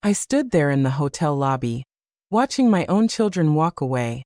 I stood there in the hotel lobby, watching my own children walk away,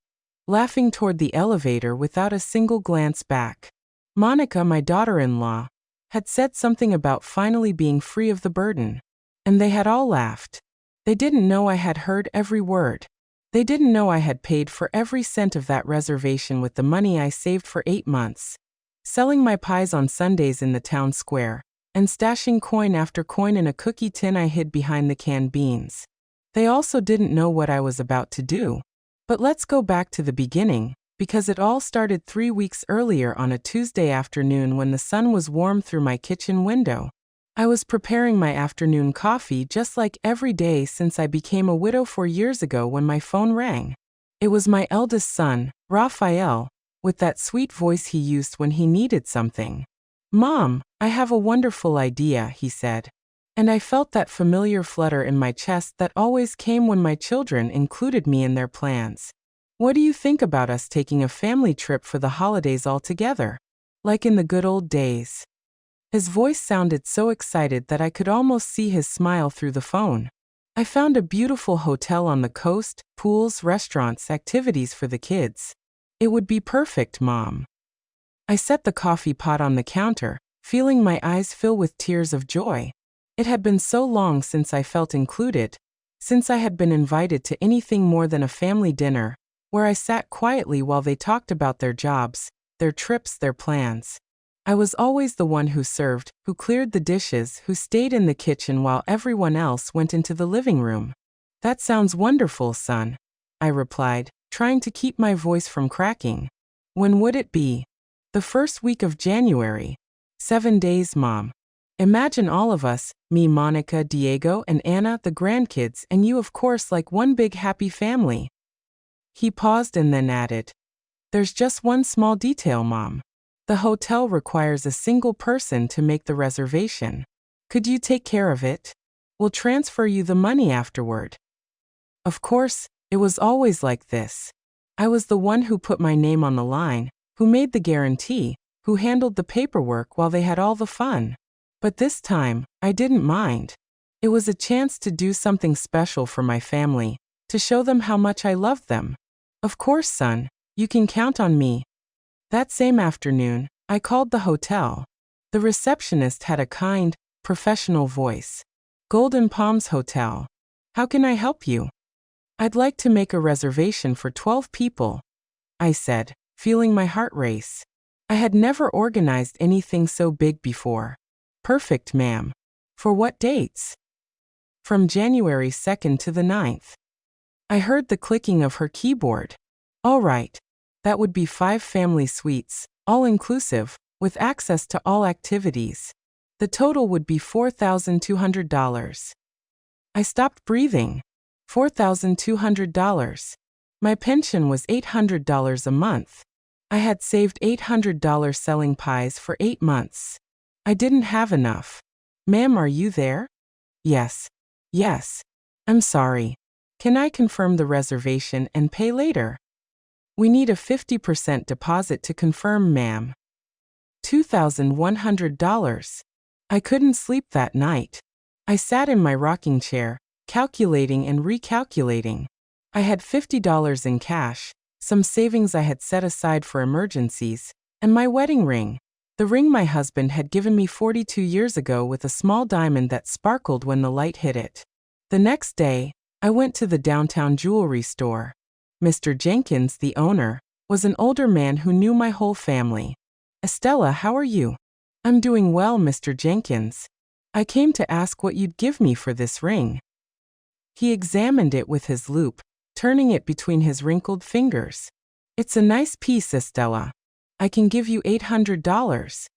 laughing toward the elevator without a single glance back. Monica, my daughter-in-law, had said something about finally being free of the burden. And they had all laughed. They didn't know I had heard every word. They didn't know I had paid for every cent of that reservation with the money I saved for 8 months, selling my pies on Sundays in the town square, and stashing coin after coin in a cookie tin I hid behind the canned beans. They also didn't know what I was about to do. But let's go back to the beginning, because it all started 3 weeks earlier on a Tuesday afternoon when the sun was warm through my kitchen window. I was preparing my afternoon coffee just like every day since I became a widow 4 years ago when my phone rang. It was my eldest son, Raphael, with that sweet voice he used when he needed something. "Mom, I have a wonderful idea," he said. And I felt that familiar flutter in my chest that always came when my children included me in their plans. "What do you think about us taking a family trip for the holidays all together? Like in the good old days?" His voice sounded so excited that I could almost see his smile through the phone. "I found a beautiful hotel on the coast, pools, restaurants, activities for the kids. It would be perfect, Mom." I set the coffee pot on the counter, feeling my eyes fill with tears of joy. It had been so long since I felt included, since I had been invited to anything more than a family dinner, where I sat quietly while they talked about their jobs, their trips, their plans. I was always the one who served, who cleared the dishes, who stayed in the kitchen while everyone else went into the living room. "That sounds wonderful, son," I replied, trying to keep my voice from cracking. "When would it be?" "The first week of January. 7 days, Mom. Imagine all of us, me, Monica, Diego, and Anna, the grandkids, and you, of course, like one big happy family." He paused and then added, "There's just one small detail, Mom. The hotel requires a single person to make the reservation. Could you take care of it? We'll transfer you the money afterward." Of course, it was always like this. I was the one who put my name on the line, who made the guarantee, who handled the paperwork while they had all the fun. But this time, I didn't mind. It was a chance to do something special for my family, to show them how much I loved them. "Of course, son, you can count on me." That same afternoon, I called the hotel. The receptionist had a kind, professional voice. "Golden Palms Hotel. How can I help you?" "I'd like to make a reservation for 12 people," I said, feeling my heart race. I had never organized anything so big before. "Perfect, ma'am. For what dates?" "From January 2nd to the 9th. I heard the clicking of her keyboard. "All right. That would be 5 family suites, all inclusive, with access to all activities. The total would be $4,200. I stopped breathing. $4,200. My pension was $800 a month. I had saved $800 selling pies for 8 months. I didn't have enough. "Ma'am, are you there?" "Yes. Yes. I'm sorry. Can I confirm the reservation and pay later?" "We need a 50% deposit to confirm, ma'am." $2,100. I couldn't sleep that night. I sat in my rocking chair, calculating and recalculating. I had $50 in cash, some savings I had set aside for emergencies, and my wedding ring. The ring my husband had given me 42 years ago with a small diamond that sparkled when the light hit it. The next day, I went to the downtown jewelry store. Mr. Jenkins, the owner, was an older man who knew my whole family. "Estella, how are you?" "I'm doing well, Mr. Jenkins. I came to ask what you'd give me for this ring." He examined it with his loupe, turning it between his wrinkled fingers. "It's a nice piece, Estella. I can give you $800.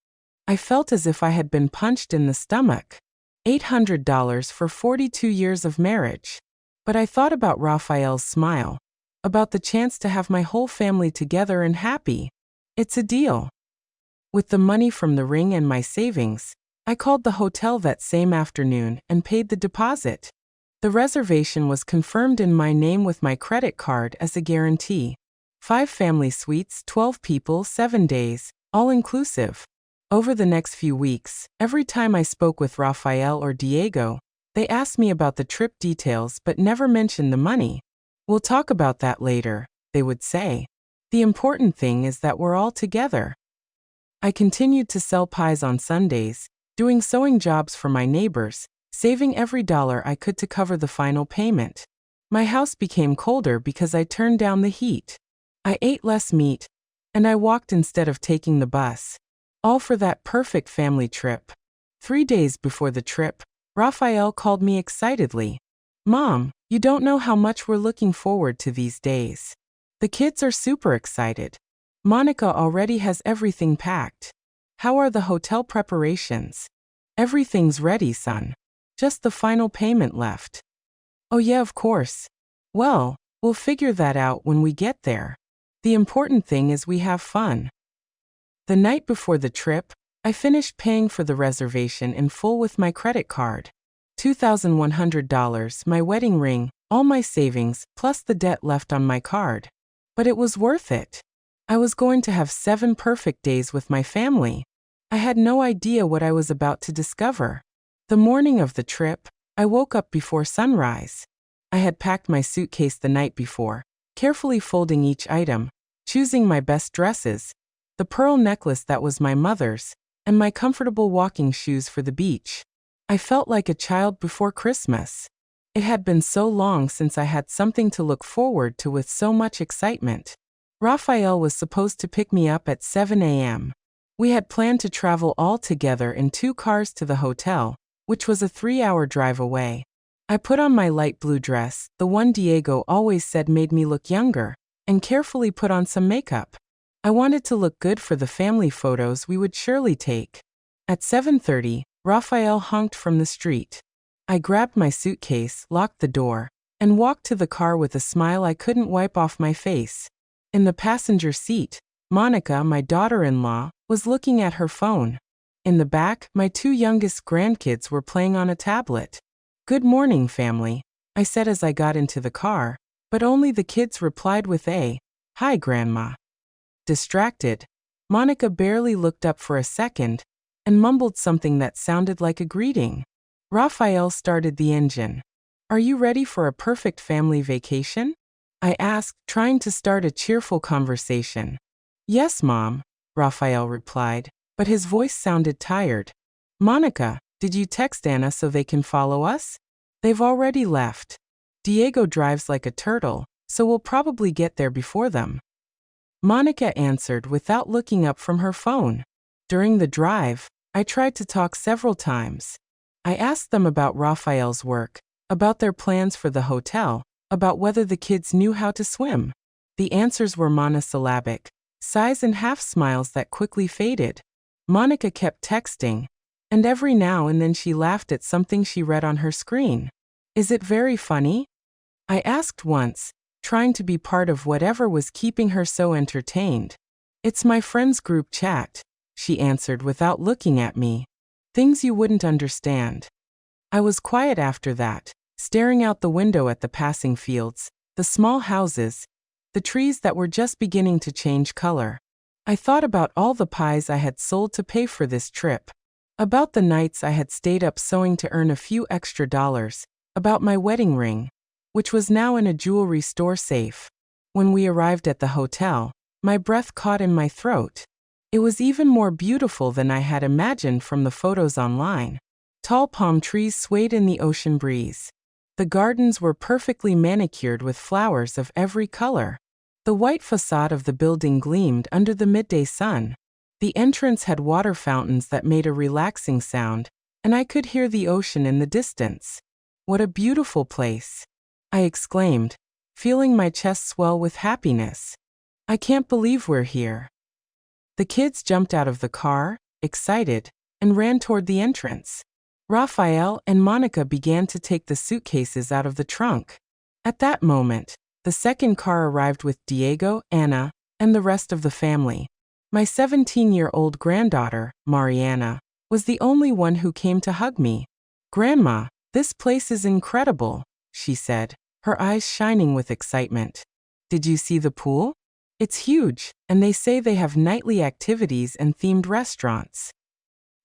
I felt as if I had been punched in the stomach. $800 for 42 years of marriage. But I thought about Raphael's smile, about the chance to have my whole family together and happy. "It's a deal." With the money from the ring and my savings, I called the hotel that same afternoon and paid the deposit. The reservation was confirmed in my name with my credit card as a guarantee. 5 family suites, 12 people, 7 days, all inclusive. Over the next few weeks, every time I spoke with Raphael or Diego, They asked me about the trip details but never mentioned the money. "We'll talk about that later," they would say. "The important thing is that we're all together." I continued to sell pies on Sundays, doing sewing jobs for my neighbors, saving every dollar I could to cover the final payment. My house became colder because I turned down the heat. I ate less meat, and I walked instead of taking the bus. All for that perfect family trip. 3 days before the trip, Raphael called me excitedly. "Mom, you don't know how much we're looking forward to these days. The kids are super excited. Monica already has everything packed. How are the hotel preparations?" "Everything's ready, son. Just the final payment left." "Oh yeah, of course. Well, we'll figure that out when we get there. The important thing is we have fun." The night before the trip, I finished paying for the reservation in full with my credit card. $2,100, my wedding ring, all my savings, plus the debt left on my card. But it was worth it. I was going to have 7 perfect days with my family. I had no idea what I was about to discover. The morning of the trip, I woke up before sunrise. I had packed my suitcase the night before, carefully folding each item, choosing my best dresses, the pearl necklace that was my mother's, and my comfortable walking shoes for the beach. I felt like a child before Christmas. It had been so long since I had something to look forward to with so much excitement. Raphael was supposed to pick me up at 7 a.m. We had planned to travel all together in 2 cars to the hotel, which was a 3-hour drive away. I put on my light blue dress, the one Diego always said made me look younger, and carefully put on some makeup. I wanted to look good for the family photos we would surely take. At 7:30, Raphael honked from the street. I grabbed my suitcase, locked the door, and walked to the car with a smile I couldn't wipe off my face. In the passenger seat, Monica, my daughter-in-law, was looking at her phone. In the back, my 2 youngest grandkids were playing on a tablet. "Good morning, family," I said as I got into the car, but only the kids replied with a, "Hi, Grandma." Distracted, Monica barely looked up for a second and mumbled something that sounded like a greeting. Raphael started the engine. "Are you ready for a perfect family vacation?" I asked, trying to start a cheerful conversation. "Yes, Mom," Raphael replied, but his voice sounded tired. "Monica, did you text Anna so they can follow us?" "They've already left. Diego drives like a turtle, so we'll probably get there before them." Monica answered without looking up from her phone. During the drive, I tried to talk several times. I asked them about Raphael's work, about their plans for the hotel, about whether the kids knew how to swim. The answers were monosyllabic, sighs and half-smiles that quickly faded. Monica kept texting, and every now and then she laughed at something she read on her screen. "Is it very funny?" I asked once, trying to be part of whatever was keeping her so entertained. "It's my friend's group chat," she answered without looking at me. "Things you wouldn't understand." I was quiet after that, staring out the window at the passing fields, the small houses, the trees that were just beginning to change color. I thought about all the pies I had sold to pay for this trip, about the nights I had stayed up sewing to earn a few extra dollars, about my wedding ring, which was now in a jewelry store safe. When we arrived at the hotel, my breath caught in my throat. It was even more beautiful than I had imagined from the photos online. Tall palm trees swayed in the ocean breeze. The gardens were perfectly manicured with flowers of every color. The white facade of the building gleamed under the midday sun. The entrance had water fountains that made a relaxing sound, and I could hear the ocean in the distance. "What a beautiful place!" I exclaimed, feeling my chest swell with happiness. "I can't believe we're here." The kids jumped out of the car, excited, and ran toward the entrance. Raphael and Monica began to take the suitcases out of the trunk. At that moment, the second car arrived with Diego, Anna, and the rest of the family. My 17-year-old granddaughter, Mariana, was the only one who came to hug me. "Grandma, this place is incredible," she said, her eyes shining with excitement. "Did you see the pool? It's huge, and they say they have nightly activities and themed restaurants."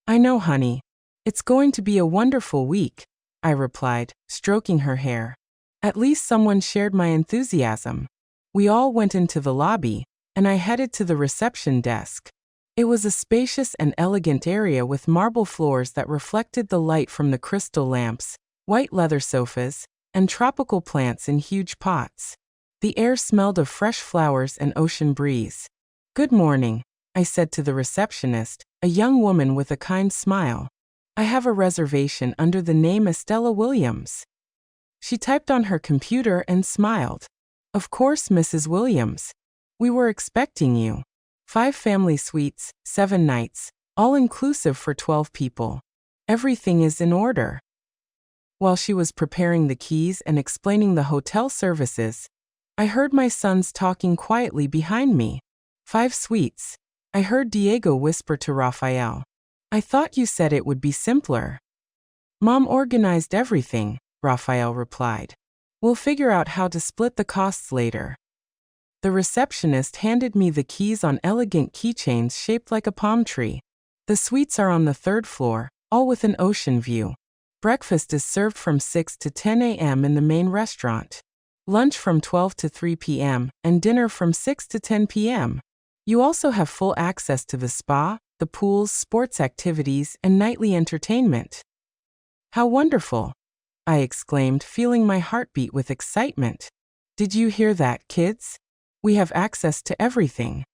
"I know, honey. It's going to be a wonderful week," I replied, stroking her hair. At least someone shared my enthusiasm. We all went into the lobby, and I headed to the reception desk. It was a spacious and elegant area with marble floors that reflected the light from the crystal lamps, white leather sofas, and tropical plants in huge pots. The air smelled of fresh flowers and ocean breeze. "Good morning," I said to the receptionist, a young woman with a kind smile. "I have a reservation under the name Estella Williams." She typed on her computer and smiled. "Of course, Mrs. Williams. We were expecting you. 5 family suites, 7 nights, all inclusive for 12 people. Everything is in order." While she was preparing the keys and explaining the hotel services, I heard my sons talking quietly behind me. 5 suites. I heard Diego whisper to Rafael. "I thought you said it would be simpler." "Mom organized everything," Rafael replied. "We'll figure out how to split the costs later." The receptionist handed me the keys on elegant keychains shaped like a palm tree. The suites are on the 3rd floor, all with an ocean view. Breakfast is served from 6 to 10 a.m. in the main restaurant. Lunch from 12 to 3 p.m. and dinner from 6 to 10 p.m. You also have full access to the spa, the pools, sports activities, and nightly entertainment. "How wonderful!" I exclaimed, feeling my heart beat with excitement. "Did you hear that, kids? We have access to everything."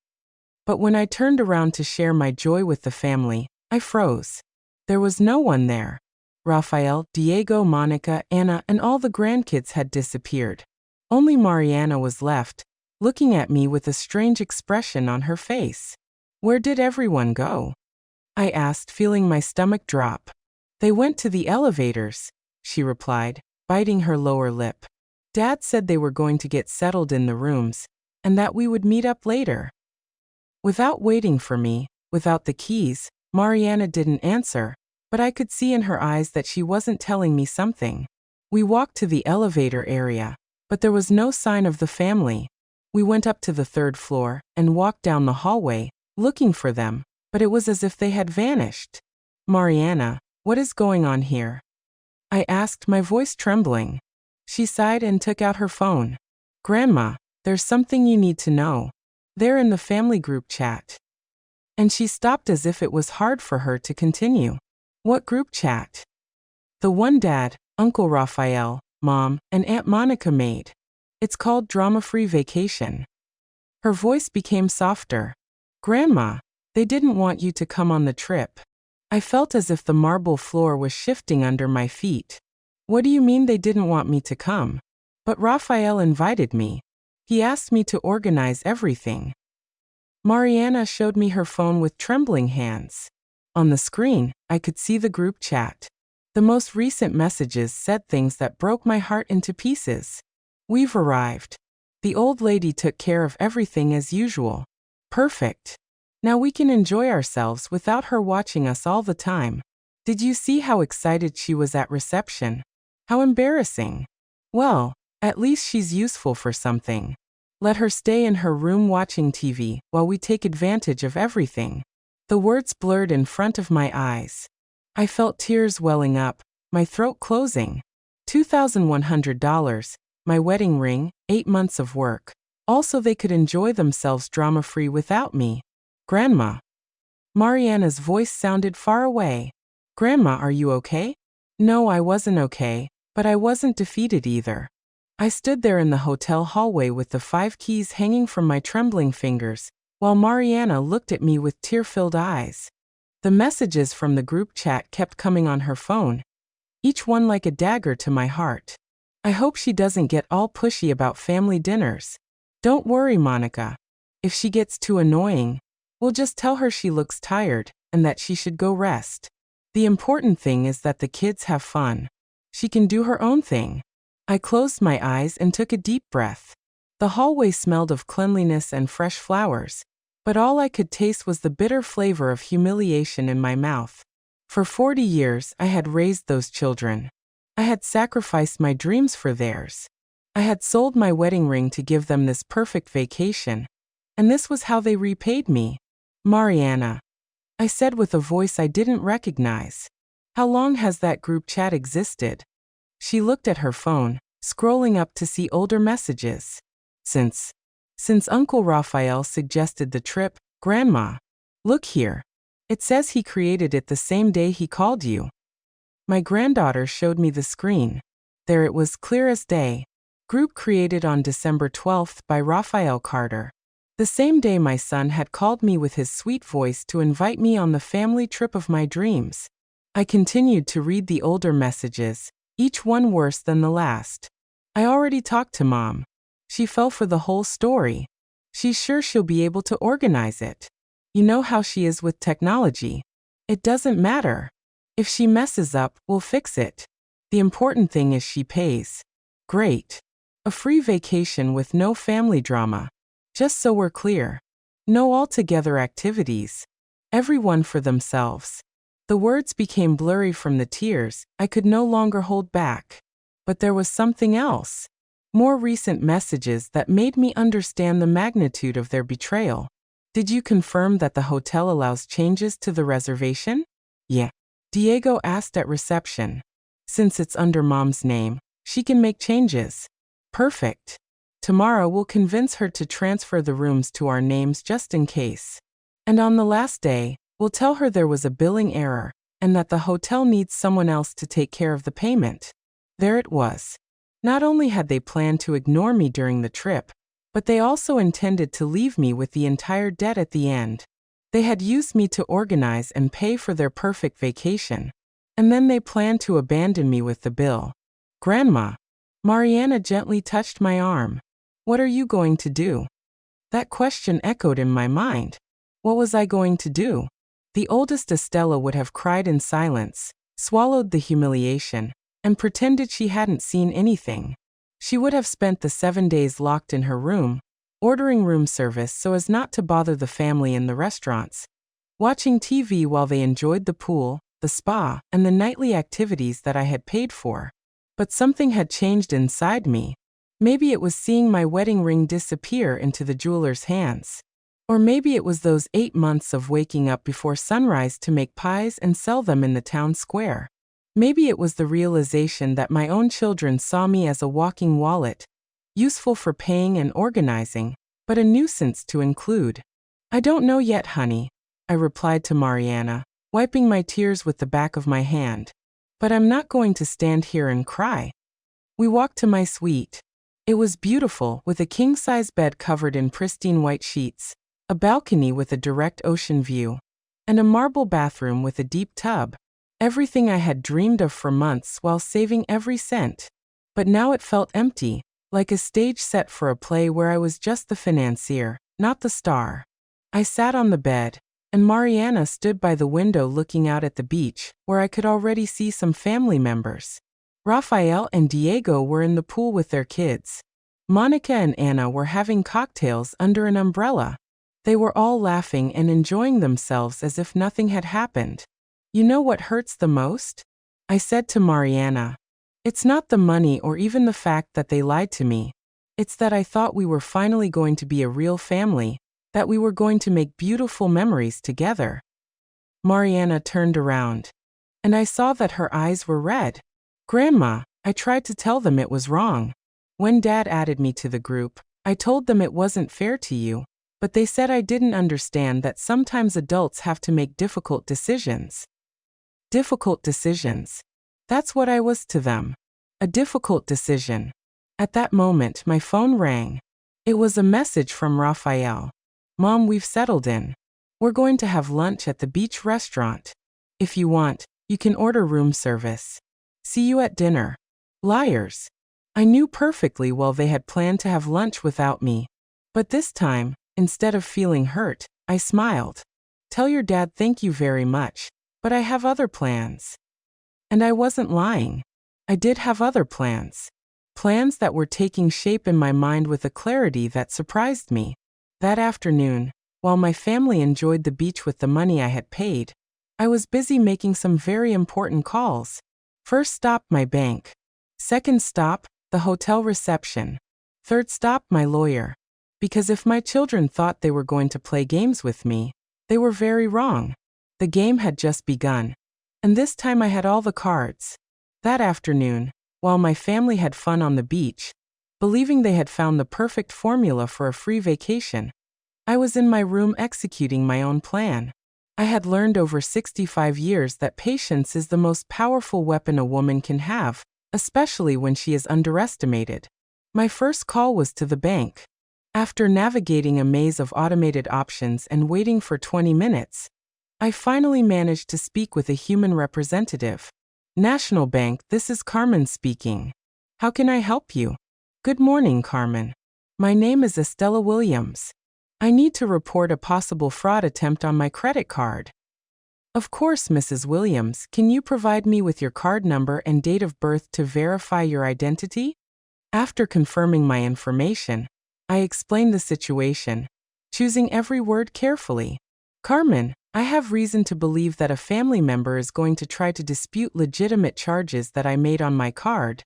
But when I turned around to share my joy with the family, I froze. There was no one there. Rafael, Diego, Monica, Anna, and all the grandkids had disappeared. Only Mariana was left, looking at me with a strange expression on her face. "Where did everyone go?" I asked, feeling my stomach drop. "They went to the elevators," she replied, biting her lower lip. "Dad said they were going to get settled in the rooms, and that we would meet up later." Without waiting for me, without the keys, Mariana didn't answer, but I could see in her eyes that she wasn't telling me something. We walked to the elevator area, but there was no sign of the family. We went up to the 3rd floor and walked down the hallway, looking for them, but it was as if they had vanished. "Mariana, what is going on here?" I asked, my voice trembling. She sighed and took out her phone. "Grandma, there's something you need to know. They're in the family group chat." And she stopped as if it was hard for her to continue. "What group chat?" "The one Dad, Uncle Rafael, Mom, and Aunt Monica made. It's called Drama-Free Vacation." Her voice became softer. "Grandma, they didn't want you to come on the trip." I felt as if the marble floor was shifting under my feet. "What do you mean they didn't want me to come?" "But Rafael invited me. He asked me to organize everything." Mariana showed me her phone with trembling hands. On the screen, I could see the group chat. The most recent messages said things that broke my heart into pieces. "We've arrived. The old lady took care of everything as usual. Perfect. Now we can enjoy ourselves without her watching us all the time. Did you see how excited she was at reception? How embarrassing. Well, at least she's useful for something. Let her stay in her room watching TV while we take advantage of everything." The words blurred in front of my eyes. I felt tears welling up, my throat closing. $2,100, my wedding ring, 8 months of work. Also, they could enjoy themselves drama-free without me. "Grandma." Mariana's voice sounded far away. "Grandma, are you okay?" No, I wasn't okay, but I wasn't defeated either. I stood there in the hotel hallway with the 5 keys hanging from my trembling fingers, while Mariana looked at me with tear-filled eyes. The messages from the group chat kept coming on her phone, each one like a dagger to my heart. "I hope she doesn't get all pushy about family dinners. Don't worry, Monica. If she gets too annoying, we'll just tell her she looks tired and that she should go rest. The important thing is that the kids have fun. She can do her own thing." I closed my eyes and took a deep breath. The hallway smelled of cleanliness and fresh flowers, but all I could taste was the bitter flavor of humiliation in my mouth. For 40 years, I had raised those children. I had sacrificed my dreams for theirs. I had sold my wedding ring to give them this perfect vacation, and this was how they repaid me. "Mariana," I said with a voice I didn't recognize, "how long has that group chat existed?" She looked at her phone, scrolling up to see older messages. Since Uncle Raphael suggested the trip, Grandma, look here. It says he created it the same day he called you. My granddaughter showed me the screen. There it was, clear as day. Group created on December 12th by Raphael Carter. The same day my son had called me with his sweet voice to invite me on the family trip of my dreams. I continued to read the older messages, each one worse than the last. I already talked to Mom. She fell for the whole story. She's sure she'll be able to organize it. You know how she is with technology. It doesn't matter. If she messes up, we'll fix it. The important thing is she pays. Great. A free vacation with no family drama. Just so we're clear. No all-together activities. Everyone for themselves. The words became blurry from the tears. I could no longer hold back. But there was something else. More recent messages that made me understand the magnitude of their betrayal. Did you confirm that the hotel allows changes to the reservation? Yeah. Diego asked at reception. Since it's under Mom's name, she can make changes. Perfect. Tomorrow we'll convince her to transfer the rooms to our names just in case. And on the last day, we'll tell her there was a billing error, and that the hotel needs someone else to take care of the payment. There it was. Not only had they planned to ignore me during the trip, but they also intended to leave me with the entire debt at the end. They had used me to organize and pay for their perfect vacation. And then they planned to abandon me with the bill. Grandma. Mariana gently touched my arm. What are you going to do? That question echoed in my mind. What was I going to do? The oldest Estella would have cried in silence, swallowed the humiliation, and pretended she hadn't seen anything. She would have spent the 7 days locked in her room, ordering room service so as not to bother the family in the restaurants, watching TV while they enjoyed the pool, the spa, and the nightly activities that I had paid for. But something had changed inside me. Maybe it was seeing my wedding ring disappear into the jeweler's hands. Or maybe it was those 8 months of waking up before sunrise to make pies and sell them in the town square. Maybe it was the realization that my own children saw me as a walking wallet, useful for paying and organizing, but a nuisance to include. I don't know yet, honey, I replied to Mariana, wiping my tears with the back of my hand. But I'm not going to stand here and cry. We walked to my suite. It was beautiful, with a king-size bed covered in pristine white sheets, a balcony with a direct ocean view, and a marble bathroom with a deep tub. Everything I had dreamed of for months while saving every cent. But now it felt empty, like a stage set for a play where I was just the financier, not the star. I sat on the bed, and Mariana stood by the window looking out at the beach, where I could already see some family members. Raphael and Diego were in the pool with their kids. Monica and Anna were having cocktails under an umbrella. They were all laughing and enjoying themselves as if nothing had happened. You know what hurts the most? I said to Mariana. It's not the money or even the fact that they lied to me. It's that I thought we were finally going to be a real family, that we were going to make beautiful memories together. Mariana turned around, and I saw that her eyes were red. Grandma, I tried to tell them it was wrong. When Dad added me to the group, I told them it wasn't fair to you, but they said I didn't understand that sometimes adults have to make difficult decisions. Difficult decisions. That's what I was to them. A difficult decision. At that moment, my phone rang. It was a message from Raphael. Mom, we've settled in. We're going to have lunch at the beach restaurant. If you want, you can order room service. See you at dinner. Liars. I knew perfectly well they had planned to have lunch without me. But this time, instead of feeling hurt, I smiled. Tell your dad thank you very much, but I have other plans. And I wasn't lying. I did have other plans. Plans that were taking shape in my mind with a clarity that surprised me. That afternoon, while my family enjoyed the beach with the money I had paid, I was busy making some very important calls. First stop, my bank. Second stop, the hotel reception. Third stop, my lawyer. Because if my children thought they were going to play games with me, they were very wrong. The game had just begun. And this time I had all the cards. That afternoon, while my family had fun on the beach, believing they had found the perfect formula for a free vacation, I was in my room executing my own plan. I had learned over 65 years that patience is the most powerful weapon a woman can have, especially when she is underestimated. My first call was to the bank. After navigating a maze of automated options and waiting for 20 minutes, I finally managed to speak with a human representative. National Bank, this is Carmen speaking. How can I help you? Good morning, Carmen. My name is Estella Williams. I need to report a possible fraud attempt on my credit card. Of course, Mrs. Williams, can you provide me with your card number and date of birth to verify your identity? After confirming my information, I explained the situation, choosing every word carefully. Carmen, I have reason to believe that a family member is going to try to dispute legitimate charges that I made on my card,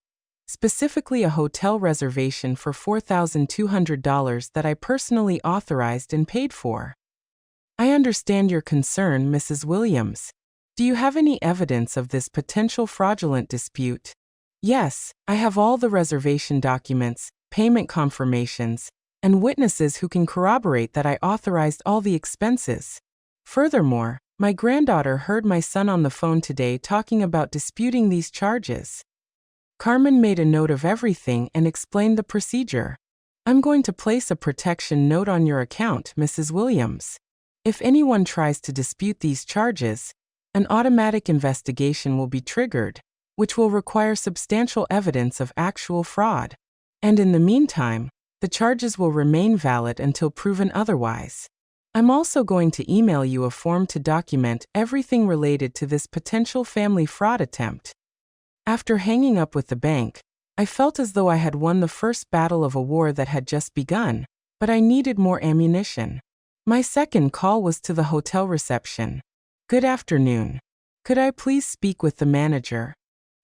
specifically a hotel reservation for $4,200 that I personally authorized and paid for. I understand your concern, Mrs. Williams. Do you have any evidence of this potential fraudulent dispute? Yes, I have all the reservation documents, payment confirmations, and witnesses who can corroborate that I authorized all the expenses. Furthermore, my granddaughter heard my son on the phone today talking about disputing these charges. Carmen made a note of everything and explained the procedure. I'm going to place a protection note on your account, Mrs. Williams. If anyone tries to dispute these charges, an automatic investigation will be triggered, which will require substantial evidence of actual fraud. And in the meantime, the charges will remain valid until proven otherwise. I'm also going to email you a form to document everything related to this potential family fraud attempt. After hanging up with the bank, I felt as though I had won the first battle of a war that had just begun, but I needed more ammunition. My second call was to the hotel reception. Good afternoon. Could I please speak with the manager?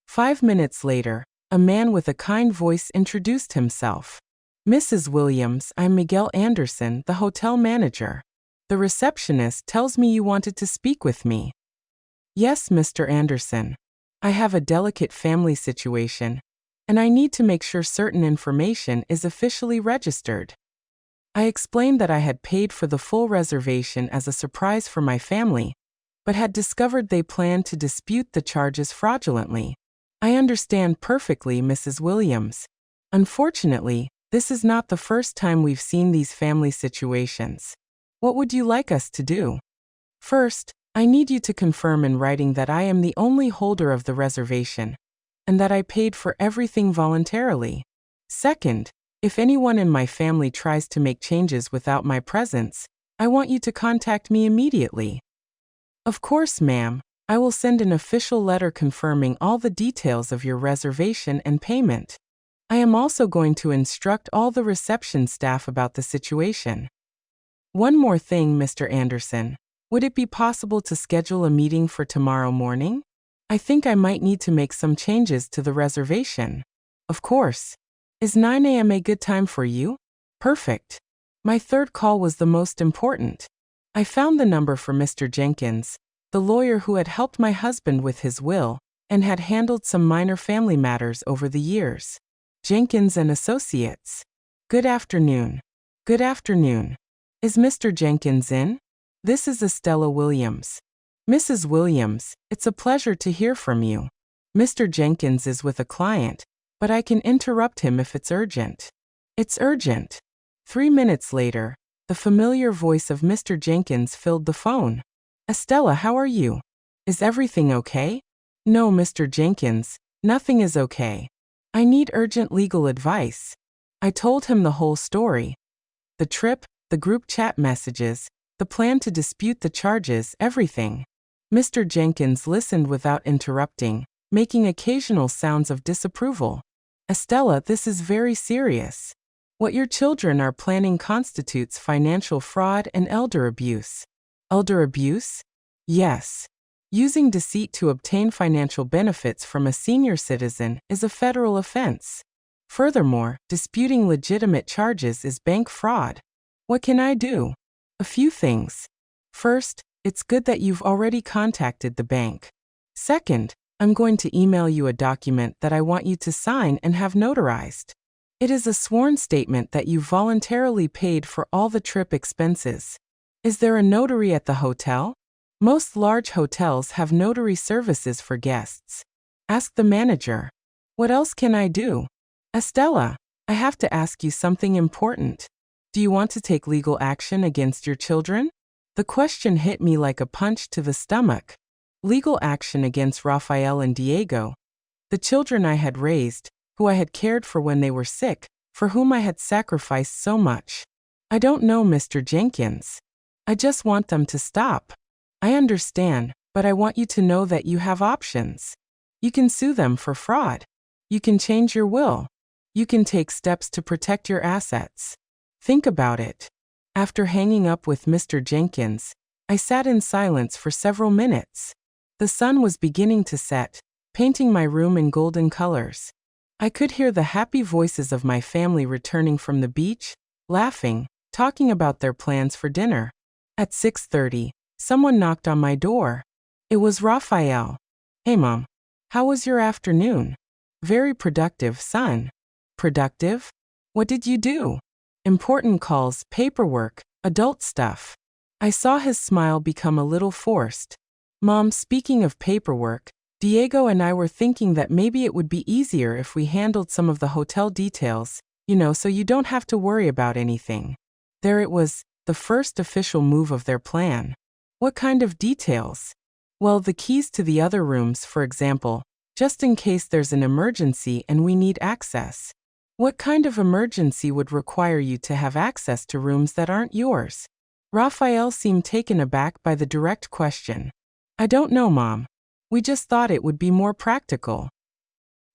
5 minutes later, a man with a kind voice introduced himself. Mrs. Williams, I'm Miguel Anderson, the hotel manager. The receptionist tells me you wanted to speak with me. Yes, Mr. Anderson. I have a delicate family situation, and I need to make sure certain information is officially registered. I explained that I had paid for the full reservation as a surprise for my family, but had discovered they planned to dispute the charges fraudulently. I understand perfectly, Mrs. Williams. Unfortunately, this is not the first time we've seen these family situations. What would you like us to do? First, I need you to confirm in writing that I am the only holder of the reservation, and that I paid for everything voluntarily. Second, if anyone in my family tries to make changes without my presence, I want you to contact me immediately. Of course, ma'am, I will send an official letter confirming all the details of your reservation and payment. I am also going to instruct all the reception staff about the situation. One more thing, Mr. Anderson. Would it be possible to schedule a meeting for tomorrow morning? I think I might need to make some changes to the reservation. Of course. Is 9 a.m. a good time for you? Perfect. My third call was the most important. I found the number for Mr. Jenkins, the lawyer who had helped my husband with his will and had handled some minor family matters over the years. Jenkins and Associates. Good afternoon. Good afternoon. Is Mr. Jenkins in? This is Estella Williams. Mrs. Williams, it's a pleasure to hear from you. Mr. Jenkins is with a client, but I can interrupt him if it's urgent. It's urgent. 3 minutes later, the familiar voice of Mr. Jenkins filled the phone. Estella, how are you? Is everything okay? No, Mr. Jenkins, nothing is okay. I need urgent legal advice. I told him the whole story. The trip, the group chat messages, the plan to dispute the charges, everything. Mr. Jenkins listened without interrupting, making occasional sounds of disapproval. Estella, this is very serious. What your children are planning constitutes financial fraud and elder abuse. Elder abuse? Yes. Using deceit to obtain financial benefits from a senior citizen is a federal offense. Furthermore, disputing legitimate charges is bank fraud. What can I do? A few things. First, it's good that you've already contacted the bank. Second, I'm going to email you a document that I want you to sign and have notarized. It is a sworn statement that you voluntarily paid for all the trip expenses. Is there a notary at the hotel? Most large hotels have notary services for guests. Ask the manager. What else can I do? Estella, I have to ask you something important. Do you want to take legal action against your children? The question hit me like a punch to the stomach. Legal action against Rafael and Diego, the children I had raised, who I had cared for when they were sick, for whom I had sacrificed so much. I don't know, Mr. Jenkins. I just want them to stop. I understand, but I want you to know that you have options. You can sue them for fraud. You can change your will. You can take steps to protect your assets. Think about it. After hanging up with Mr. Jenkins, I sat in silence for several minutes. The sun was beginning to set, painting my room in golden colors. I could hear the happy voices of my family returning from the beach, laughing, talking about their plans for dinner. At 6:30, someone knocked on my door. It was Rafael. Hey, Mom. How was your afternoon? Very productive, son. Productive? What did you do? Important calls, paperwork, adult stuff. I saw his smile become a little forced. Mom, speaking of paperwork, Diego and I were thinking that maybe it would be easier if we handled some of the hotel details, so you don't have to worry about anything. There it was, the first official move of their plan. What kind of details? Well, the keys to the other rooms, for example, just in case there's an emergency and we need access. What kind of emergency would require you to have access to rooms that aren't yours? Rafael seemed taken aback by the direct question. I don't know, Mom. We just thought it would be more practical.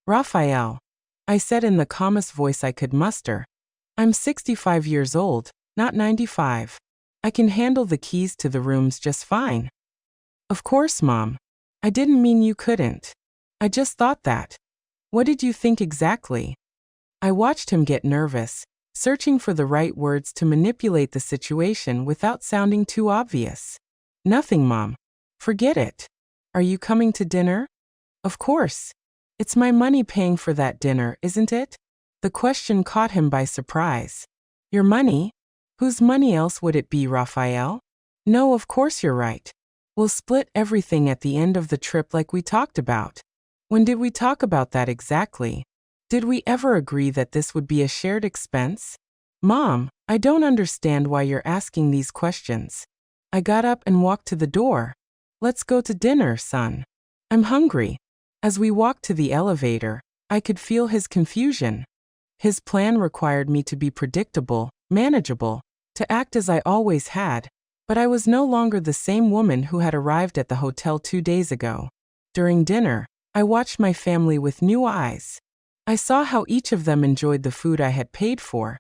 Rafael, I said in the calmest voice I could muster. I'm 65 years old, not 95. I can handle the keys to the rooms just fine. Of course, Mom. I didn't mean you couldn't. I just thought that. What did you think exactly? I watched him get nervous, searching for the right words to manipulate the situation without sounding too obvious. Nothing, Mom. Forget it. Are you coming to dinner? Of course. It's my money paying for that dinner, isn't it? The question caught him by surprise. Your money? Whose money else would it be, Rafael? No, of course you're right. We'll split everything at the end of the trip like we talked about. When did we talk about that exactly? Did we ever agree that this would be a shared expense? Mom, I don't understand why you're asking these questions. I got up and walked to the door. Let's go to dinner, son. I'm hungry. As we walked to the elevator, I could feel his confusion. His plan required me to be predictable, manageable, to act as I always had, but I was no longer the same woman who had arrived at the hotel 2 days ago. During dinner, I watched my family with new eyes. I saw how each of them enjoyed the food I had paid for,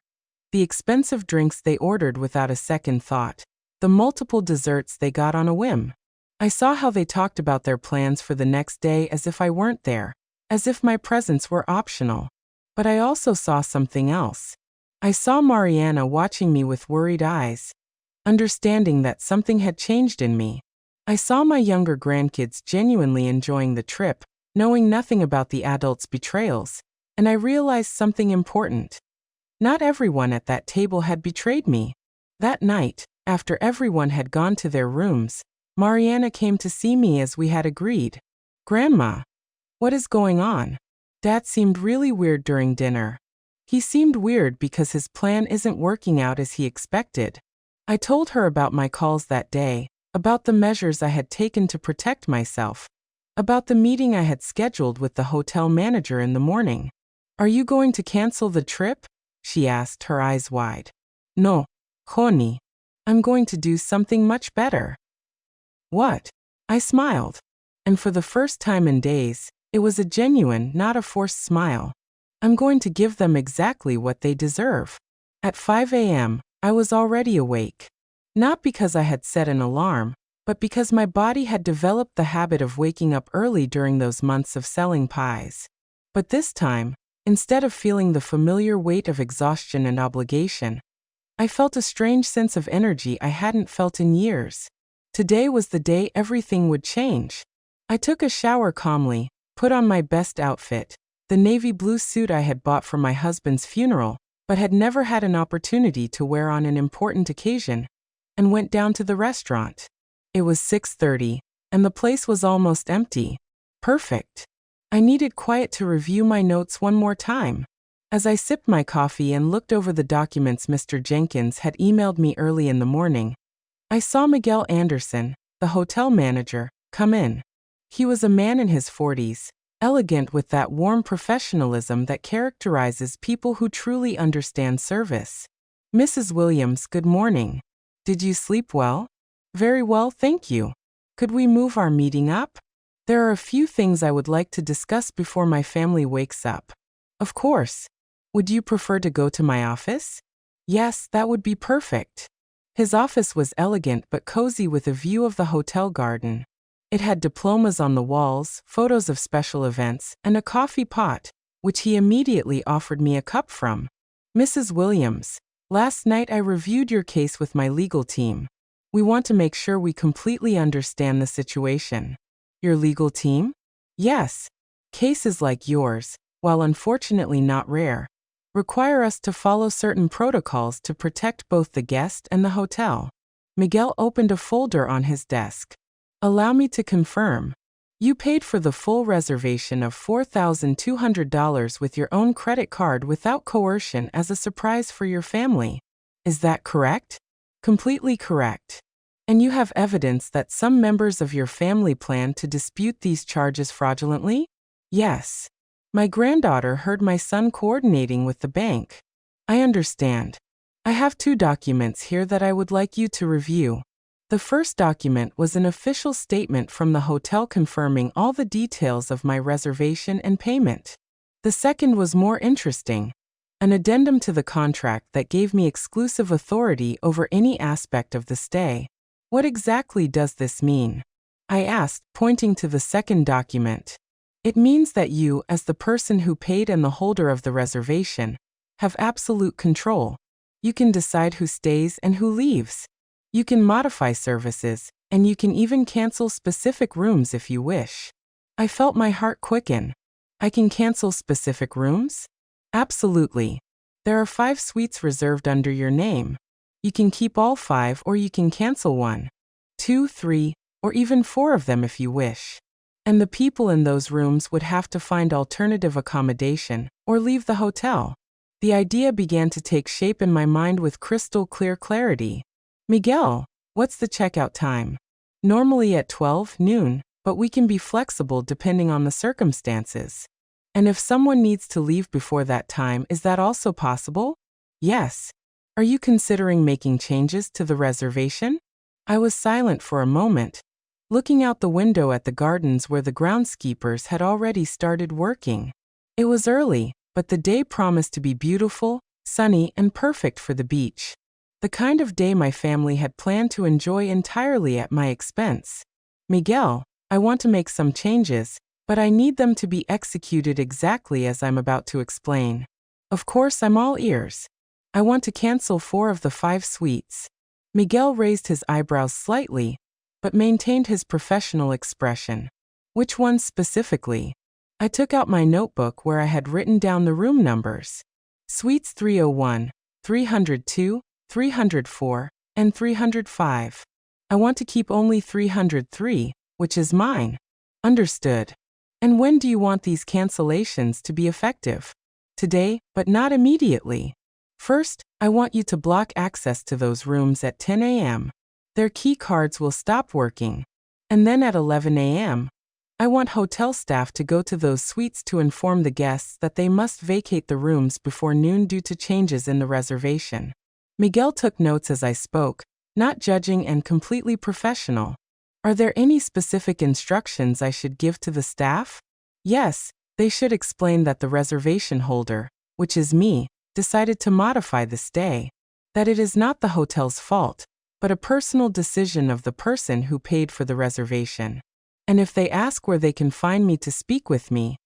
the expensive drinks they ordered without a second thought, the multiple desserts they got on a whim. I saw how they talked about their plans for the next day as if I weren't there, as if my presence were optional. But I also saw something else. I saw Mariana watching me with worried eyes, understanding that something had changed in me. I saw my younger grandkids genuinely enjoying the trip, knowing nothing about the adults' betrayals, and I realized something important. Not everyone at that table had betrayed me. That night, after everyone had gone to their rooms, Mariana came to see me as we had agreed. Grandma, what is going on? Dad seemed really weird during dinner. He seemed weird because his plan isn't working out as he expected. I told her about my calls that day, about the measures I had taken to protect myself, about the meeting I had scheduled with the hotel manager in the morning. Are you going to cancel the trip? She asked, her eyes wide. No, honey. I'm going to do something much better. What? I smiled. And for the first time in days, it was a genuine, not a forced smile. I'm going to give them exactly what they deserve. At 5 a.m., I was already awake. Not because I had set an alarm, but because my body had developed the habit of waking up early during those months of selling pies. But this time, instead of feeling the familiar weight of exhaustion and obligation, I felt a strange sense of energy I hadn't felt in years. Today was the day everything would change. I took a shower calmly, put on my best outfit, the navy blue suit I had bought for my husband's funeral, but had never had an opportunity to wear on an important occasion, and went down to the restaurant. It was 6:30, and the place was almost empty. Perfect. I needed quiet to review my notes one more time. As I sipped my coffee and looked over the documents Mr. Jenkins had emailed me early in the morning, I saw Miguel Anderson, the hotel manager, come in. He was a man in his 40s, elegant with that warm professionalism that characterizes people who truly understand service. "Mrs. Williams, good morning. Did you sleep well?" "Very well, thank you. Could we move our meeting up? There are a few things I would like to discuss before my family wakes up." "Of course. Would you prefer to go to my office?" "Yes, that would be perfect." His office was elegant but cozy with a view of the hotel garden. It had diplomas on the walls, photos of special events, and a coffee pot, which he immediately offered me a cup from. "Mrs. Williams, last night I reviewed your case with my legal team. We want to make sure we completely understand the situation." "Your legal team?" "Yes. Cases like yours, while unfortunately not rare, require us to follow certain protocols to protect both the guest and the hotel." Miguel opened a folder on his desk. "Allow me to confirm. You paid for the full reservation of $4,200 with your own credit card without coercion as a surprise for your family. Is that correct?" "Completely correct." "And you have evidence that some members of your family plan to dispute these charges fraudulently?" "Yes. My granddaughter heard my son coordinating with the bank." "I understand. I have 2 documents here that I would like you to review." The first document was an official statement from the hotel confirming all the details of my reservation and payment. The second was more interesting, an addendum to the contract that gave me exclusive authority over any aspect of the stay. "What exactly does this mean?" I asked, pointing to the second document. "It means that you, as the person who paid and the holder of the reservation, have absolute control. You can decide who stays and who leaves. You can modify services, and you can even cancel specific rooms if you wish." I felt my heart quicken. "I can cancel specific rooms?" "Absolutely. There are 5 suites reserved under your name. You can keep all 5 or you can cancel 1, 2, 3, or even 4 of them if you wish. And the people in those rooms would have to find alternative accommodation or leave the hotel." The idea began to take shape in my mind with crystal clear clarity. "Miguel, what's the checkout time?" "Normally at 12 noon, but we can be flexible depending on the circumstances." "And if someone needs to leave before that time, is that also possible?" "Yes." "Are you considering making changes to the reservation?" I was silent for a moment, looking out the window at the gardens where the groundskeepers had already started working. It was early, but the day promised to be beautiful, sunny, and perfect for the beach. The kind of day my family had planned to enjoy entirely at my expense. "Miguel, I want to make some changes, but I need them to be executed exactly as I'm about to explain." "Of course, I'm all ears." "I want to cancel 4 of the 5 suites." Miguel raised his eyebrows slightly, but maintained his professional expression. "Which ones specifically?" I took out my notebook where I had written down the room numbers. "Suites 301, 302, 304, and 305. I want to keep only 303, which is mine." "Understood. And when do you want these cancellations to be effective?" "Today, but not immediately. First, I want you to block access to those rooms at 10 a.m. Their key cards will stop working. And then at 11 a.m., I want hotel staff to go to those suites to inform the guests that they must vacate the rooms before noon due to changes in the reservation." Miguel took notes as I spoke, not judging and completely professional. "Are there any specific instructions I should give to the staff?" "Yes, they should explain that the reservation holder, which is me, decided to modify the stay. That it is not the hotel's fault, but a personal decision of the person who paid for the reservation. And if they ask where they can find me to speak with me,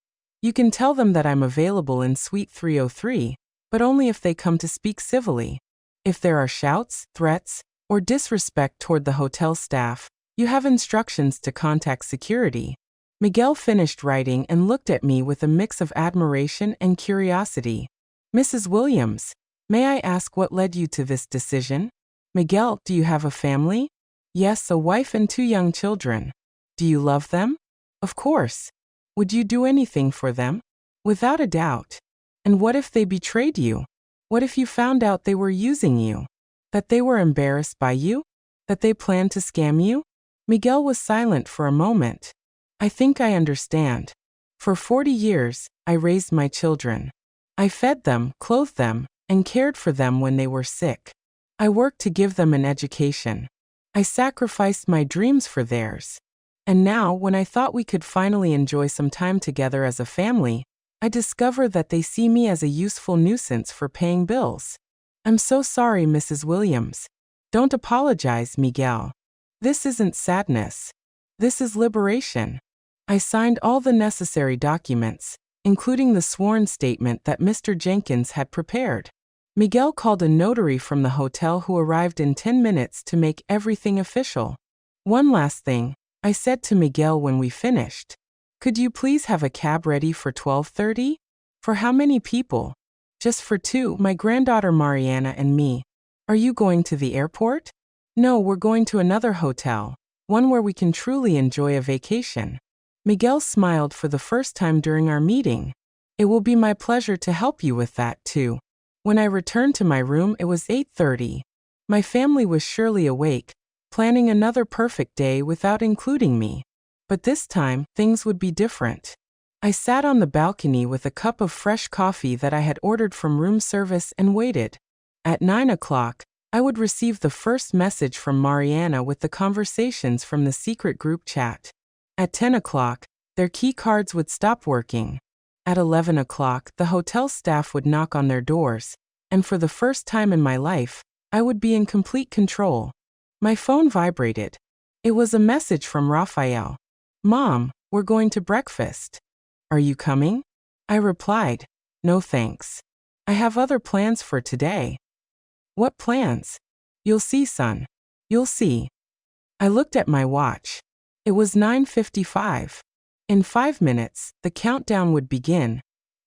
you can tell them that I'm available in Suite 303, but only if they come to speak civilly. If there are shouts, threats, or disrespect toward the hotel staff, you have instructions to contact security." Miguel finished writing and looked at me with a mix of admiration and curiosity. Mrs. Williams, may I ask what led you to this decision? Miguel, do you have a family? Yes, a wife and 2 young children. Do you love them? Of course. Would you do anything for them? Without a doubt. And what if they betrayed you? What if you found out they were using you? That they were embarrassed by you? That they planned to scam you? Miguel was silent for a moment. I think I understand. For 40 years, I raised my children. I fed them, clothed them, and cared for them when they were sick. I worked to give them an education. I sacrificed my dreams for theirs. And now, when I thought we could finally enjoy some time together as a family, I discover that they see me as a useful nuisance for paying bills. I'm so sorry, Mrs. Williams. Don't apologize, Miguel. This isn't sadness. This is liberation. I signed all the necessary documents, including the sworn statement that Mr. Jenkins had prepared. Miguel called a notary from the hotel who arrived in 10 minutes to make everything official. One last thing, I said to Miguel when we finished. Could you please have a cab ready for 12:30? For how many people? Just for 2, my granddaughter Mariana and me. Are you going to the airport? No, we're going to another hotel, one where we can truly enjoy a vacation. Miguel smiled for the first time during our meeting. It will be my pleasure to help you with that, too. When I returned to my room, it was 8:30. My family was surely awake, planning another perfect day without including me. But this time, things would be different. I sat on the balcony with a cup of fresh coffee that I had ordered from room service and waited. At 9 o'clock, I would receive the first message from Mariana with the conversations from the secret group chat. At 10 o'clock, their key cards would stop working. At 11 o'clock, the hotel staff would knock on their doors, and for the first time in my life, I would be in complete control. My phone vibrated. It was a message from Raphael. Mom, we're going to breakfast. Are you coming? I replied, no thanks. I have other plans for today. What plans? You'll see, son. You'll see. I looked at my watch. It was 9:55. In 5 minutes, the countdown would begin,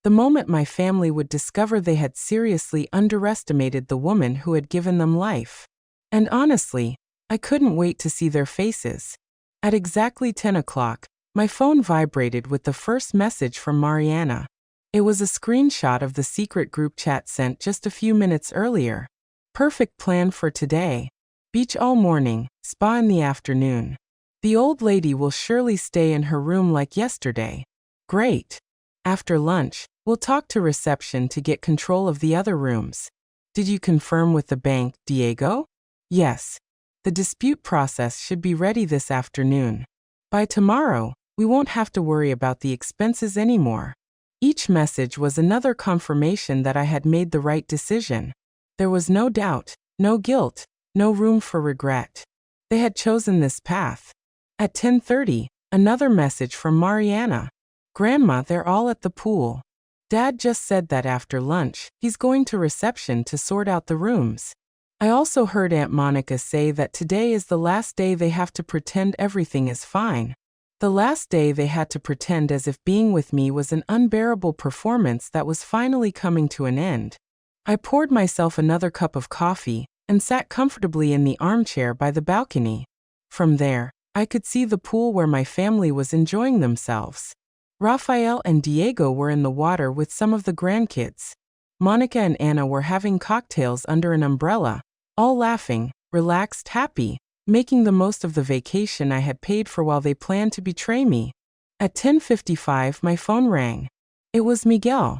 the moment my family would discover they had seriously underestimated the woman who had given them life. And honestly, I couldn't wait to see their faces. At exactly 10 o'clock, my phone vibrated with the first message from Mariana. It was a screenshot of the secret group chat sent just a few minutes earlier. Perfect plan for today. Beach all morning, spa in the afternoon. The old lady will surely stay in her room like yesterday. Great. After lunch, we'll talk to reception to get control of the other rooms. Did you confirm with the bank, Diego? Yes. The dispute process should be ready this afternoon. By tomorrow, we won't have to worry about the expenses anymore. Each message was another confirmation that I had made the right decision. There was no doubt, no guilt, no room for regret. They had chosen this path. At 10:30, another message from Mariana. Grandma, they're all at the pool. Dad just said that after lunch, he's going to reception to sort out the rooms. I also heard Aunt Monica say that today is the last day they have to pretend everything is fine. The last day they had to pretend as if being with me was an unbearable performance that was finally coming to an end. I poured myself another cup of coffee and sat comfortably in the armchair by the balcony. From there, I could see the pool where my family was enjoying themselves. Raphael and Diego were in the water with some of the grandkids. Monica and Anna were having cocktails under an umbrella, all laughing, relaxed, happy, making the most of the vacation I had paid for while they planned to betray me. At 10:55, my phone rang. It was Miguel.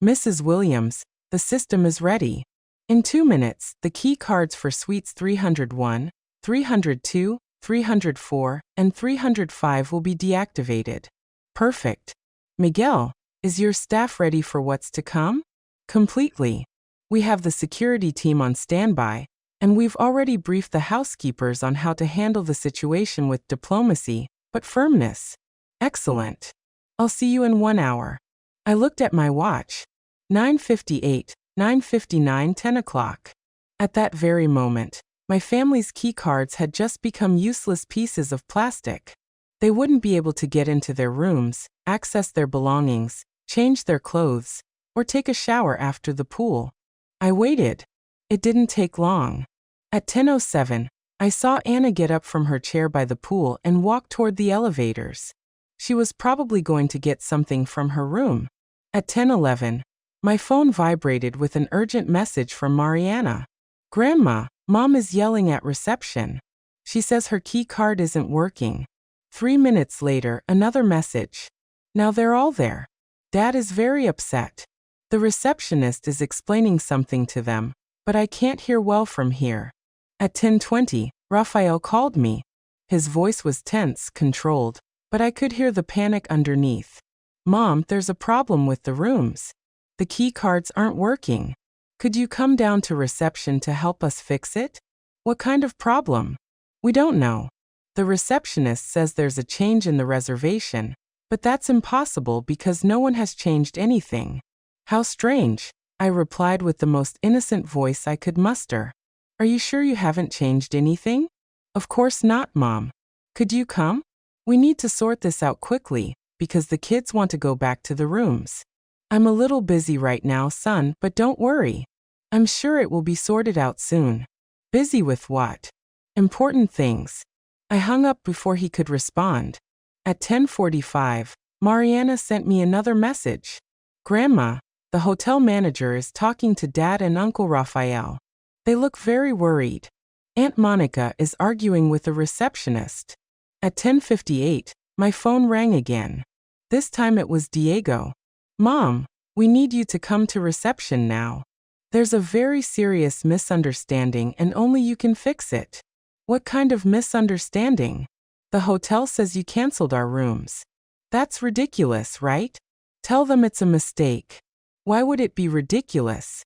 Mrs. Williams, the system is ready. In 2 minutes, the key cards for suites 301, 302, 304, and 305 will be deactivated. Perfect. Miguel, is your staff ready for what's to come? Completely. We have the security team on standby, and we've already briefed the housekeepers on how to handle the situation with diplomacy, but firmness. Excellent. I'll see you in 1 hour. I looked at my watch. 9:58, 9:59, 10 o'clock. At that very moment, my family's key cards had just become useless pieces of plastic. They wouldn't be able to get into their rooms, access their belongings, change their clothes, or take a shower after the pool. I waited. It didn't take long. At 10:07, I saw Anna get up from her chair by the pool and walk toward the elevators. She was probably going to get something from her room. At 10:11, my phone vibrated with an urgent message from Mariana. Grandma, Mom is yelling at reception. She says her key card isn't working. 3 minutes later, another message. Now they're all there. Dad is very upset. The receptionist is explaining something to them, but I can't hear well from here. At 10:20, Raphael called me. His voice was tense, controlled, but I could hear the panic underneath. Mom, there's a problem with the rooms. The key cards aren't working. Could you come down to reception to help us fix it? What kind of problem? We don't know. The receptionist says there's a change in the reservation, but that's impossible because no one has changed anything. How strange, I replied with the most innocent voice I could muster. Are you sure you haven't changed anything? Of course not, Mom. Could you come? We need to sort this out quickly, because the kids want to go back to the rooms. I'm a little busy right now, son, but don't worry. I'm sure it will be sorted out soon. Busy with what? Important things. I hung up before he could respond. At 10:45, Mariana sent me another message. Grandma, the hotel manager is talking to Dad and Uncle Raphael. They look very worried. Aunt Monica is arguing with the receptionist. At 10:58, my phone rang again. This time it was Diego. Mom, we need you to come to reception now. There's a very serious misunderstanding and only you can fix it. What kind of misunderstanding? The hotel says you canceled our rooms. That's ridiculous, right? Tell them it's a mistake. Why would it be ridiculous?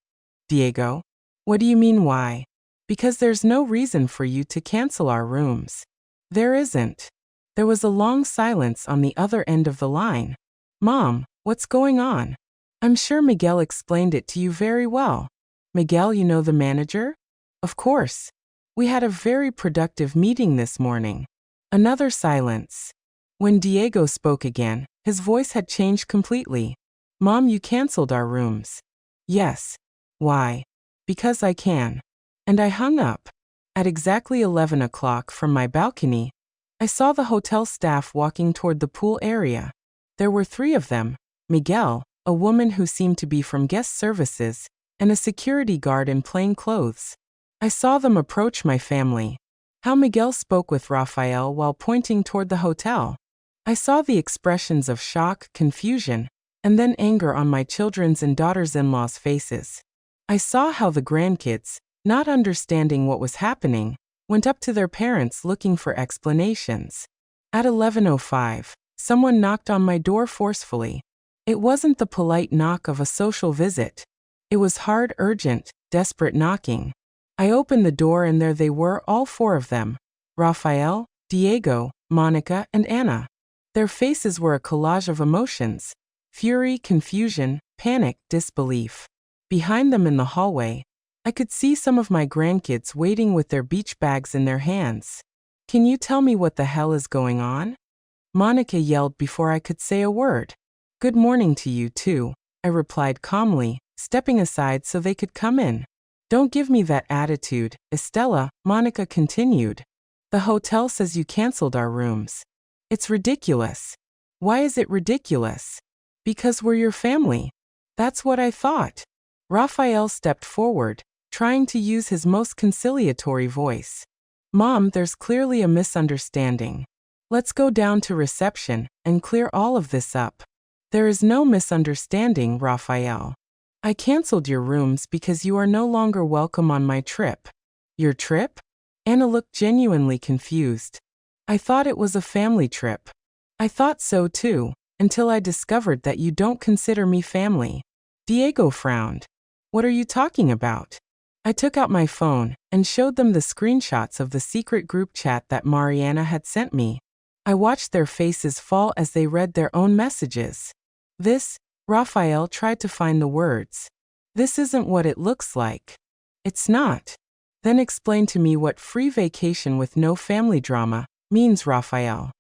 Diego, what do you mean why? Because there's no reason for you to cancel our rooms. There isn't. There was a long silence on the other end of the line. Mom, what's going on? I'm sure Miguel explained it to you very well. Miguel, you know the manager? Of course. We had a very productive meeting this morning. Another silence. When Diego spoke again, his voice had changed completely. Mom, you canceled our rooms. Yes. Why? Because I can. And I hung up. At exactly 11 o'clock from my balcony, I saw the hotel staff walking toward the pool area. There were 3 of them, Miguel, a woman who seemed to be from guest services, and a security guard in plain clothes. I saw them approach my family. How Miguel spoke with Raphael while pointing toward the hotel. I saw the expressions of shock, confusion, and then anger on my children's and daughters-in-law's faces. I saw how the grandkids, not understanding what was happening, went up to their parents looking for explanations. At 11:05, someone knocked on my door forcefully. It wasn't the polite knock of a social visit. It was hard, urgent, desperate knocking. I opened the door and there they were, all 4 of them. Raphael, Diego, Monica, and Anna. Their faces were a collage of emotions. Fury, confusion, panic, disbelief. Behind them in the hallway, I could see some of my grandkids waiting with their beach bags in their hands. Can you tell me what the hell is going on? Monica yelled before I could say a word. Good morning to you too, I replied calmly, stepping aside so they could come in. Don't give me that attitude, Estella, Monica continued. The hotel says you canceled our rooms. It's ridiculous. Why is it ridiculous? Because we're your family. That's what I thought. Raphael stepped forward, trying to use his most conciliatory voice. Mom, there's clearly a misunderstanding. Let's go down to reception and clear all of this up. There is no misunderstanding, Raphael. I canceled your rooms because you are no longer welcome on my trip. Your trip? Anna looked genuinely confused. I thought it was a family trip. I thought so too, until I discovered that you don't consider me family. Diego frowned. What are you talking about? I took out my phone and showed them the screenshots of the secret group chat that Mariana had sent me. I watched their faces fall as they read their own messages. Raphael tried to find the words. This isn't what it looks like. It's not. Then explain to me what free vacation with no family drama means, Raphael.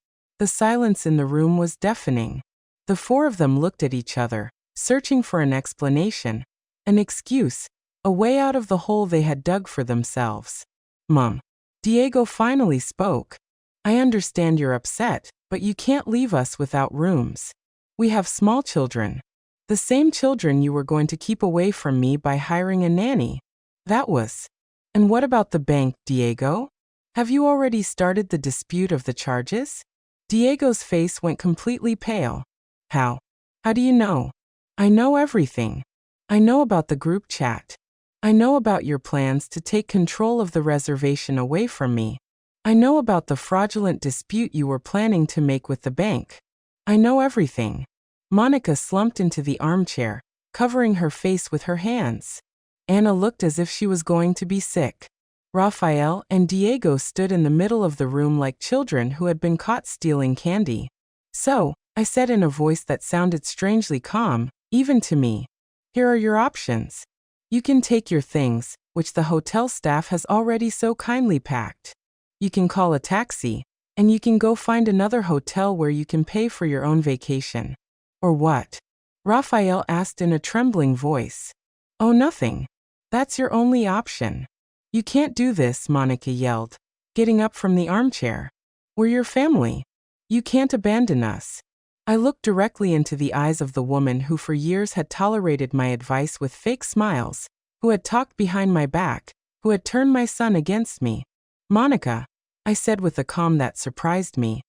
The silence in the room was deafening. The four of them looked at each other, searching for an explanation, an excuse, a way out of the hole they had dug for themselves. Mom. Diego finally spoke. I understand you're upset, but you can't leave us without rooms. We have small children. The same children you were going to keep away from me by hiring a nanny. That was. And what about the bank, Diego? Have you already started the dispute of the charges? Diego's face went completely pale. How? How do you know? I know everything. I know about the group chat. I know about your plans to take control of the reservation away from me. I know about the fraudulent dispute you were planning to make with the bank. I know everything. Monica slumped into the armchair, covering her face with her hands. Anna looked as if she was going to be sick. Rafael and Diego stood in the middle of the room like children who had been caught stealing candy. So, I said in a voice that sounded strangely calm, even to me. Here are your options. You can take your things, which the hotel staff has already so kindly packed. You can call a taxi, and you can go find another hotel where you can pay for your own vacation. Or what? Rafael asked in a trembling voice. Oh, nothing. That's your only option. You can't do this, Monica yelled, getting up from the armchair. We're your family. You can't abandon us. I looked directly into the eyes of the woman who for years had tolerated my advice with fake smiles, who had talked behind my back, who had turned my son against me. Monica, I said with a calm that surprised me.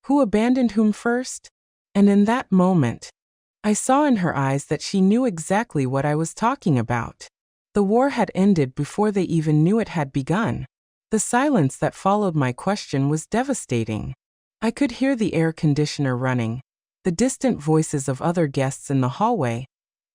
Who abandoned whom first? And in that moment, I saw in her eyes that she knew exactly what I was talking about. The war had ended before they even knew it had begun. The silence that followed my question was devastating. I could hear the air conditioner running, the distant voices of other guests in the hallway,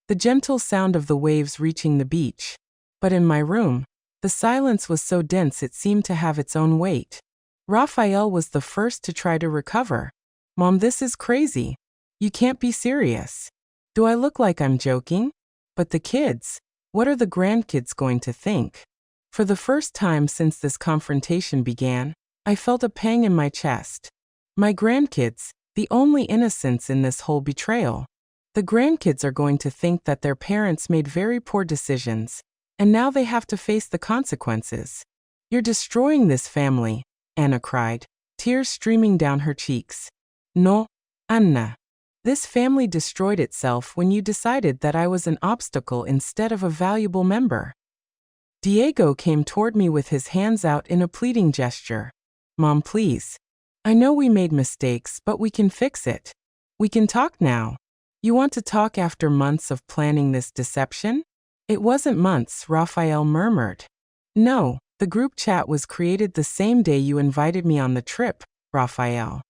the gentle sound of the waves reaching the beach. But in my room, the silence was so dense it seemed to have its own weight. Rafael was the first to try to recover. Mom, this is crazy. You can't be serious. Do I look like I'm joking? But the kids, what are the grandkids going to think? For the first time since this confrontation began, I felt a pang in my chest. My grandkids, the only innocents in this whole betrayal. The grandkids are going to think that their parents made very poor decisions, and now they have to face the consequences. You're destroying this family, Anna cried, tears streaming down her cheeks. No, Anna. This family destroyed itself when you decided that I was an obstacle instead of a valuable member. Diego came toward me with his hands out in a pleading gesture. Mom, please. I know we made mistakes, but we can fix it. We can talk now. You want to talk after months of planning this deception? It wasn't months, Rafael murmured. No, the group chat was created the same day you invited me on the trip, Rafael.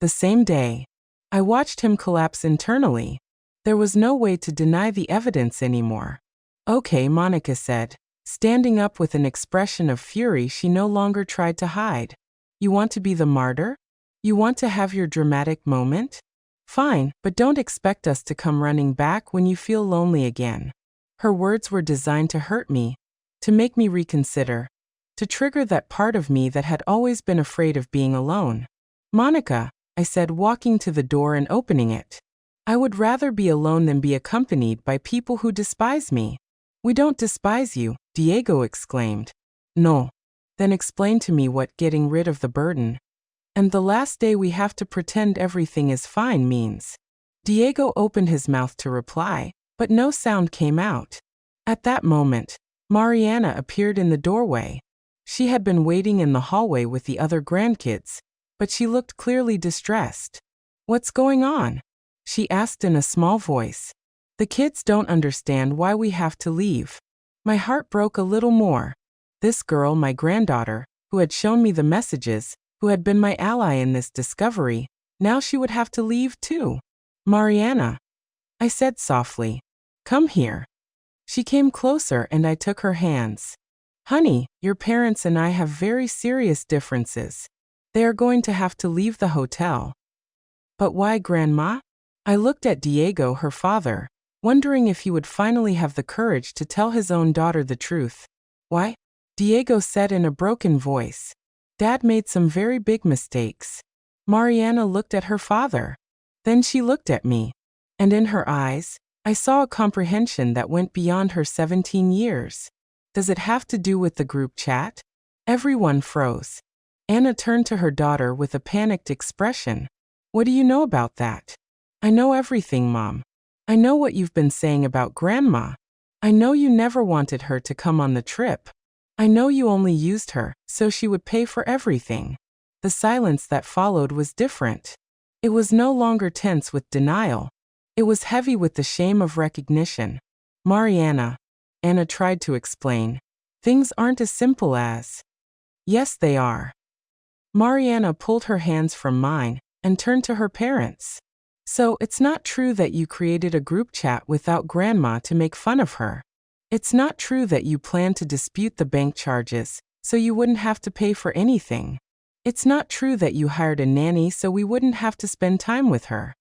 The same day. I watched him collapse internally. There was no way to deny the evidence anymore. Okay, Monica said, standing up with an expression of fury she no longer tried to hide. You want to be the martyr? You want to have your dramatic moment? Fine, but don't expect us to come running back when you feel lonely again. Her words were designed to hurt me, to make me reconsider, to trigger that part of me that had always been afraid of being alone. Monica, I said, walking to the door and opening it. I would rather be alone than be accompanied by people who despise me. We don't despise you, Diego exclaimed. No. Then explain to me what getting rid of the burden and the last day we have to pretend everything is fine means. Diego opened his mouth to reply, but no sound came out. At that moment, Mariana appeared in the doorway. She had been waiting in the hallway with the other grandkids, but she looked clearly distressed. What's going on? She asked in a small voice. The kids don't understand why we have to leave. My heart broke a little more. This girl, my granddaughter, who had shown me the messages, who had been my ally in this discovery, now she would have to leave too. Mariana, I said softly, come here. She came closer and I took her hands. Honey, your parents and I have very serious differences. They are going to have to leave the hotel. But why, Grandma? I looked at Diego, her father, wondering if he would finally have the courage to tell his own daughter the truth. Why? Diego said in a broken voice. Dad made some very big mistakes. Mariana looked at her father. Then she looked at me. And in her eyes, I saw a comprehension that went beyond her 17 years. Does it have to do with the group chat? Everyone froze. Anna turned to her daughter with a panicked expression. What do you know about that? I know everything, Mom. I know what you've been saying about Grandma. I know you never wanted her to come on the trip. I know you only used her so she would pay for everything. The silence that followed was different. It was no longer tense with denial. It was heavy with the shame of recognition. Mariana, Anna tried to explain, things aren't as simple as. Yes, they are. Mariana pulled her hands from mine and turned to her parents. So it's not true that you created a group chat without Grandma to make fun of her. It's not true that you planned to dispute the bank charges so you wouldn't have to pay for anything. It's not true that you hired a nanny so we wouldn't have to spend time with her.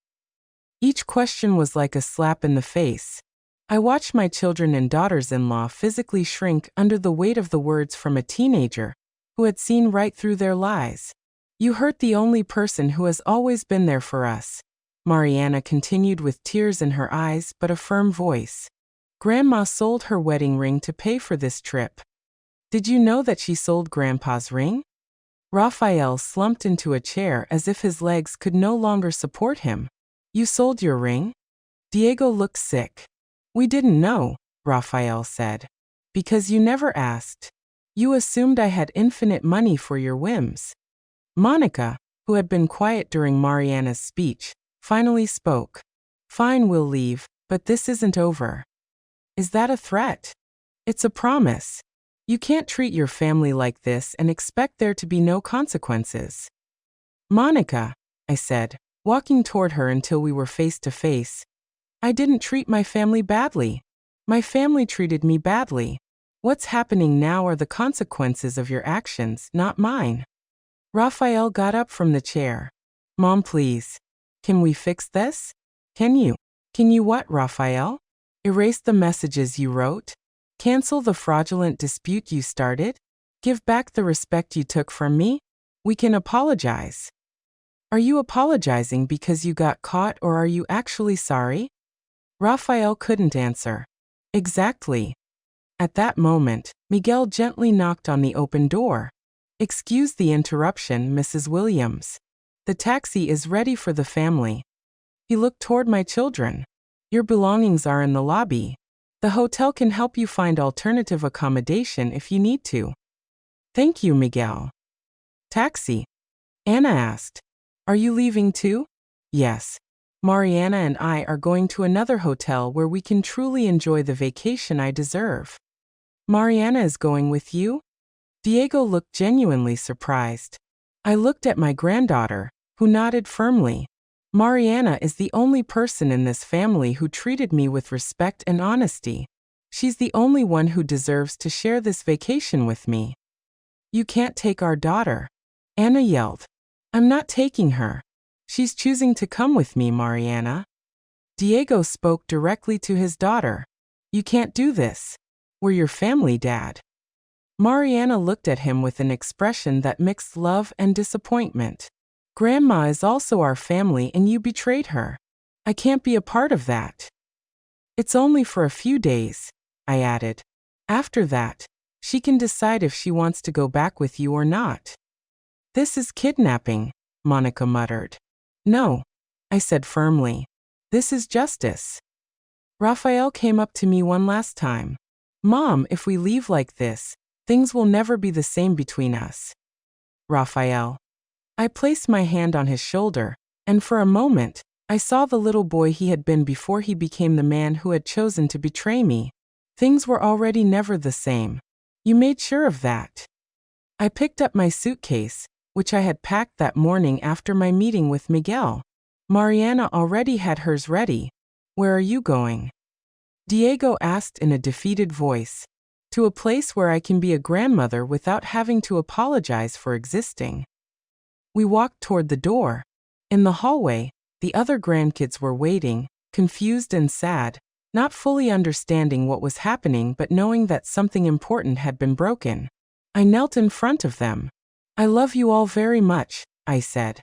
Each question was like a slap in the face. I watched my children and daughters-in-law physically shrink under the weight of the words from a teenager who had seen right through their lies. You hurt the only person who has always been there for us, Mariana continued with tears in her eyes but a firm voice. Grandma sold her wedding ring to pay for this trip. Did you know that she sold Grandpa's ring? Raphael slumped into a chair as if his legs could no longer support him. You sold your ring? Diego looked sick. We didn't know, Raphael said. Because you never asked. You assumed I had infinite money for your whims. Monica, who had been quiet during Mariana's speech, finally spoke. Fine, we'll leave, but this isn't over. Is that a threat? It's a promise. You can't treat your family like this and expect there to be no consequences. Monica, I said, walking toward her until we were face to face. I didn't treat my family badly. My family treated me badly. What's happening now are the consequences of your actions, not mine. Raphael got up from the chair. Mom, please. Can we fix this? Can you? Can you what, Raphael? Erase the messages you wrote? Cancel the fraudulent dispute you started? Give back the respect you took from me? We can apologize. Are you apologizing because you got caught or are you actually sorry? Raphael couldn't answer. Exactly. At that moment, Miguel gently knocked on the open door. Excuse the interruption, Mrs. Williams. The taxi is ready for the family. He looked toward my children. Your belongings are in the lobby. The hotel can help you find alternative accommodation if you need to. Thank you, Miguel. Taxi? Anna asked. Are you leaving too? Yes. Mariana and I are going to another hotel where we can truly enjoy the vacation I deserve. Mariana is going with you? Diego looked genuinely surprised. I looked at my granddaughter, who nodded firmly. Mariana is the only person in this family who treated me with respect and honesty. She's the only one who deserves to share this vacation with me. You can't take our daughter, Anna yelled. I'm not taking her. She's choosing to come with me, Mariana. Diego spoke directly to his daughter. You can't do this. We're your family, Dad. Mariana looked at him with an expression that mixed love and disappointment. Grandma is also our family and you betrayed her. I can't be a part of that. It's only for a few days, I added. After that, she can decide if she wants to go back with you or not. This is kidnapping, Monica muttered. No, I said firmly. This is justice. Raphael came up to me one last time. Mom, if we leave like this, things will never be the same between us. Raphael. I placed my hand on his shoulder, and for a moment, I saw the little boy he had been before he became the man who had chosen to betray me. Things were already never the same. You made sure of that. I picked up my suitcase, which I had packed that morning after my meeting with Miguel. Mariana already had hers ready. Where are you going? Diego asked in a defeated voice. To a place where I can be a grandmother without having to apologize for existing. We walked toward the door. In the hallway, the other grandkids were waiting, confused and sad, not fully understanding what was happening but knowing that something important had been broken. I knelt in front of them. I love you all very much, I said.